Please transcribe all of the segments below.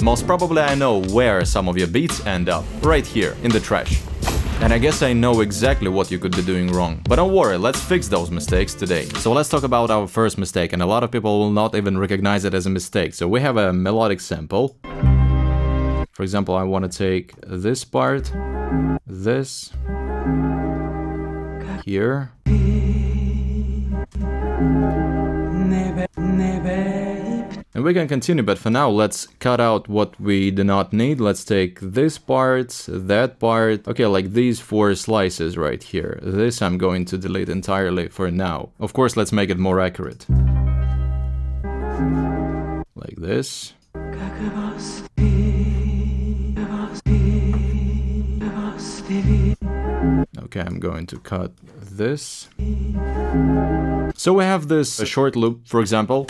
Most probably I know where some of your beats end up, right here, in the trash. And I guess I know exactly what you could be doing wrong. But don't worry, let's fix those mistakes today. So let's talk about our first mistake, and a lot of people will not even recognize it as a mistake. So we have a melodic sample. For example, I want to take this part, this, here. And we can continue, but for now, let's cut out what we do not need. Let's take this part, that part. Okay, like these 4 slices right here. This I'm going to delete entirely for now. Of course, let's make it more accurate. Like this. Okay, I'm going to cut this. So we have this short loop, for example.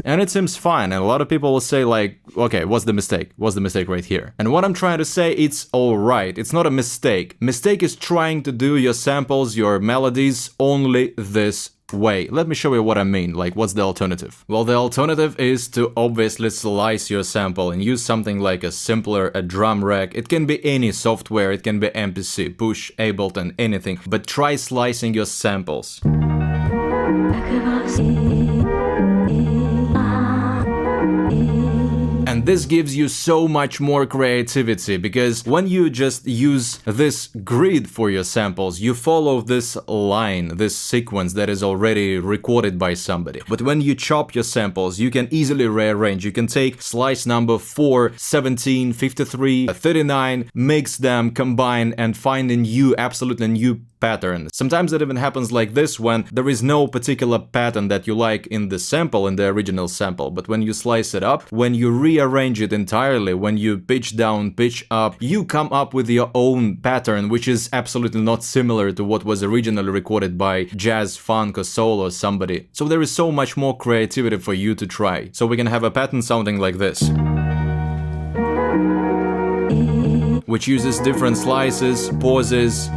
And it seems fine, and a lot of people will say like, okay, what's the mistake? What's the mistake right here? And what I'm trying to say, it's alright. It's not a mistake. Mistake is trying to do your samples, your melodies only this way. Let me show you what I mean. Like, what's the alternative? Well, the alternative is to obviously slice your sample and use something like a drum rack. It can be any software, it can be MPC, Push, Ableton, anything, but try slicing your samples. And this gives you so much more creativity, because when you just use this grid for your samples, you follow this line, this sequence that is already recorded by somebody. But when you chop your samples, you can easily rearrange. You can take slice number 4, 17, 53, 39, mix them, combine, and find a new, absolutely new pattern. Sometimes it even happens like this, when there is no particular pattern that you like in the sample, in the original sample, but when you slice it up, when you rearrange it entirely, when you pitch down, pitch up, you come up with your own pattern, which is absolutely not similar to what was originally recorded by jazz, funk, or soul or somebody. So there is so much more creativity for you to try. So we can have a pattern sounding like this, which uses different slices, pauses.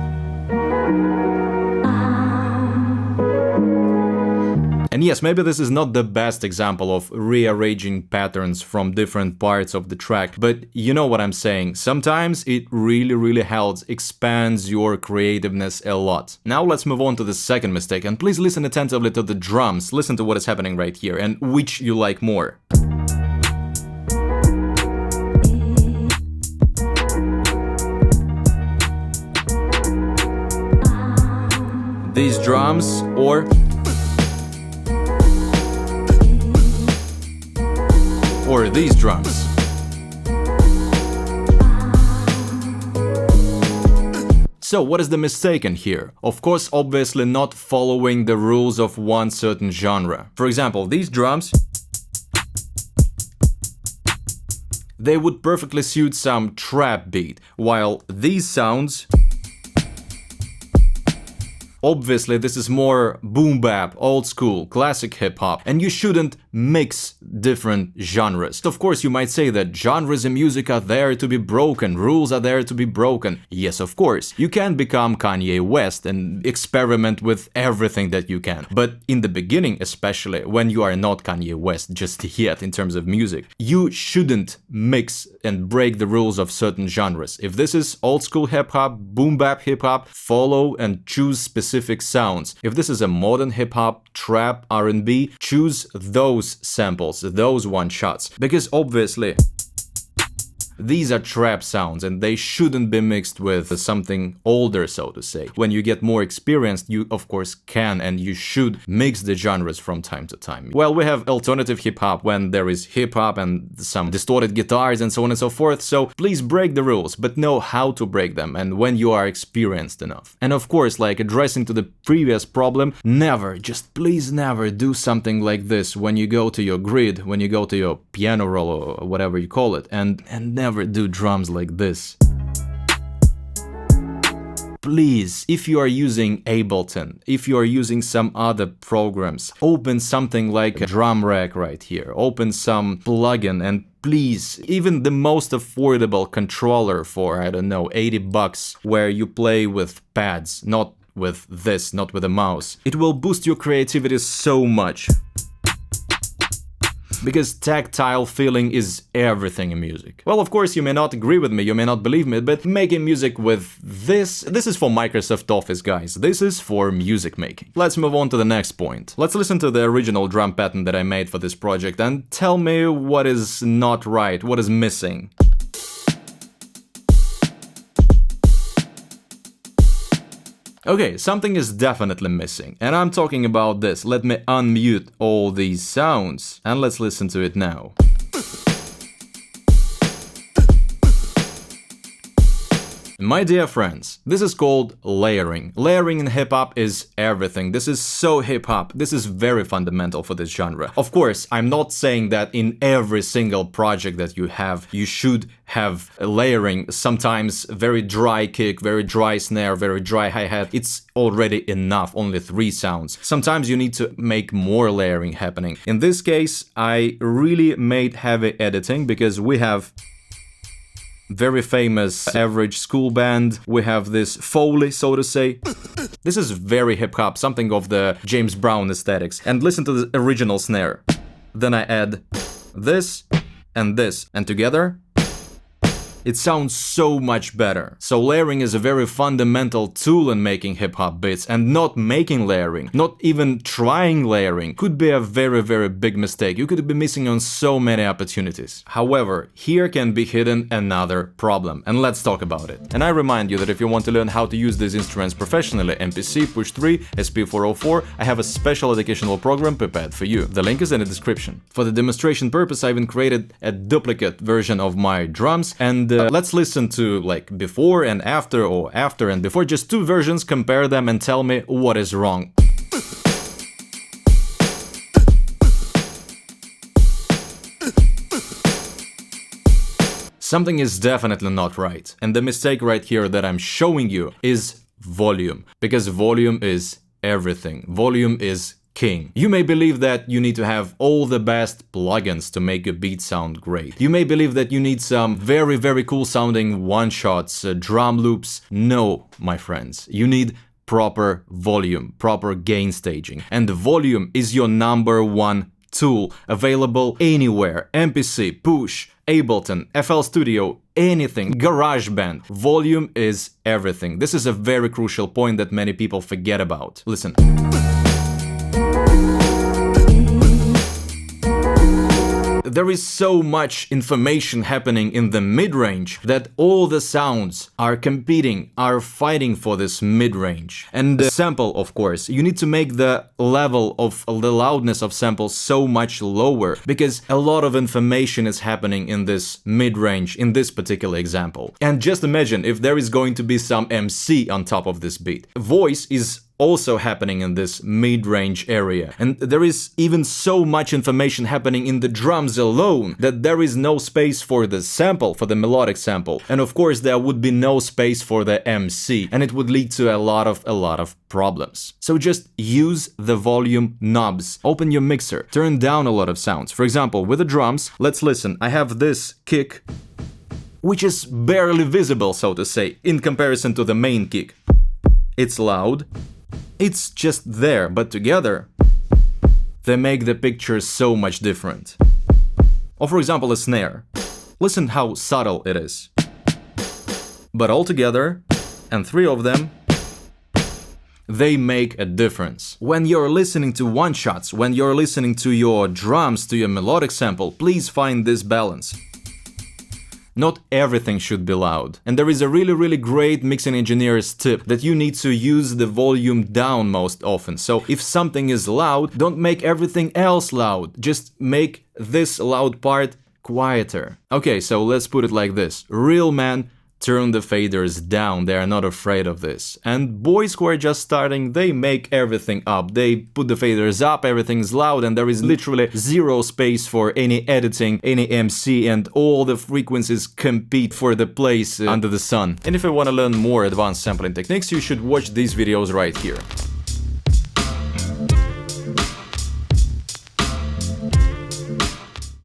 And yes, maybe this is not the best example of rearranging patterns from different parts of the track, but you know what I'm saying. Sometimes it really helps, expands your creativeness a lot. Now let's move on to the second mistake, and please listen attentively to the drums. Listen to what is happening right here and which you like more. These drums or these drums. So what is the mistake in here? Of course, obviously not following the rules of one certain genre. For example, these drums, they would perfectly suit some trap beat, while these sounds, obviously this is more boom bap, old school, classic hip hop, and you shouldn't mix different genres. Of course, you might say that genres in music are there to be broken, rules are there to be broken. Yes, of course, you can become Kanye West and experiment with everything that you can. But in the beginning, especially when you are not Kanye West just yet in terms of music, you shouldn't mix and break the rules of certain genres. If this is old school hip hop, boom bap hip hop, follow and choose specific sounds. If this is a modern hip hop, trap, R&B, choose those samples, those one shots, because obviously these are trap sounds and they shouldn't be mixed with something older, so to say. When you get more experienced, you of course can and you should mix the genres from time to time. Well, we have alternative hip-hop when there is hip-hop and some distorted guitars and so on and so forth, so please break the rules, but know how to break them and when you are experienced enough. And of course, like addressing to the previous problem, never, just please never do something like this when you go to your grid, when you go to your piano roll or whatever you call it, and never do drums like this. Please, if you are using Ableton, if you are using some other programs, open something like a drum rack right here, open some plugin, and please, even the most affordable controller for, I don't know, $80, where you play with pads, not with this, not with a mouse. It will boost your creativity so much. Because tactile feeling is everything in music. Well, of course, you may not agree with me, you may not believe me, but making music with this is for Microsoft Office, guys. This is for music making. Let's move on to the next point. Let's listen to the original drum pattern that I made for this project and tell me what is not right, what is missing. Okay, something is definitely missing, and I'm talking about this. Let me unmute all these sounds, and let's listen to it now. My dear friends, this is called layering. Layering in hip-hop is everything. This is so hip-hop. This is very fundamental for this genre. Of course, I'm not saying that in every single project that you have, you should have layering. Sometimes very dry kick, very dry snare, very dry hi-hat. It's already enough, only 3 sounds. Sometimes you need to make more layering happening. In this case, I really made heavy editing because we have very famous average school band. We have this Foley, so to say. This is very hip-hop, something of the James Brown aesthetics. And listen to the original snare. Then I add this, and together it sounds so much better. So layering is a very fundamental tool in making hip-hop beats, and not making layering, not even trying layering, could be a very, very big mistake. You could be missing on so many opportunities. However, here can be hidden another problem, and let's talk about it. And I remind you that if you want to learn how to use these instruments professionally, MPC, Push 3, SP404, I have a special educational program prepared for you. The link is in the description. For the demonstration purpose, I even created a duplicate version of my drums, and let's listen to like before and after, or after and before, just 2 versions, compare them and tell me what is wrong. Something is definitely not right, and the mistake right here that I'm showing you is volume, because volume is everything. Volume is king. You may believe that you need to have all the best plugins to make a beat sound great. You may believe that you need some very, very cool sounding one-shots, drum loops. No, my friends, you need proper volume, proper gain staging. And the volume is your #1 tool, available anywhere. MPC, Push, Ableton, FL Studio, anything, GarageBand. Volume is everything. This is a very crucial point that many people forget about. Listen. There is so much information happening in the mid-range that all the sounds are competing, are fighting for this mid-range. And the sample, of course, you need to make the level of the loudness of samples so much lower, because a lot of information is happening in this mid-range, in this particular example. And just imagine if there is going to be some MC on top of this beat. Voice is also happening in this mid-range area, and there is even so much information happening in the drums alone that there is no space for the sample, for the melodic sample, and of course there would be no space for the MC, and it would lead to a lot of problems. So just use the volume knobs, open your mixer, turn down a lot of sounds. For example, with the drums, let's listen. I have this kick, which is barely visible, so to say, in comparison to the main kick. It's loud. It's just there, but together they make the picture so much different. Or for example, a snare. Listen how subtle it is. But all together, and 3 of them, they make a difference. When you're listening to one-shots, when you're listening to your drums, to your melodic sample, please find this balance. Not everything should be loud. And there is a really great mixing engineer's tip that you need to use the volume down most often. So if something is loud, don't make everything else loud. Just make this loud part quieter. Okay, so let's put it like this. Real men turn the faders down, they are not afraid of this. And boys who are just starting, they make everything up. They put the faders up, everything's loud, and there is literally 0 space for any editing, any MC, and all the frequencies compete for the place under the sun. And if you want to learn more advanced sampling techniques, you should watch these videos right here.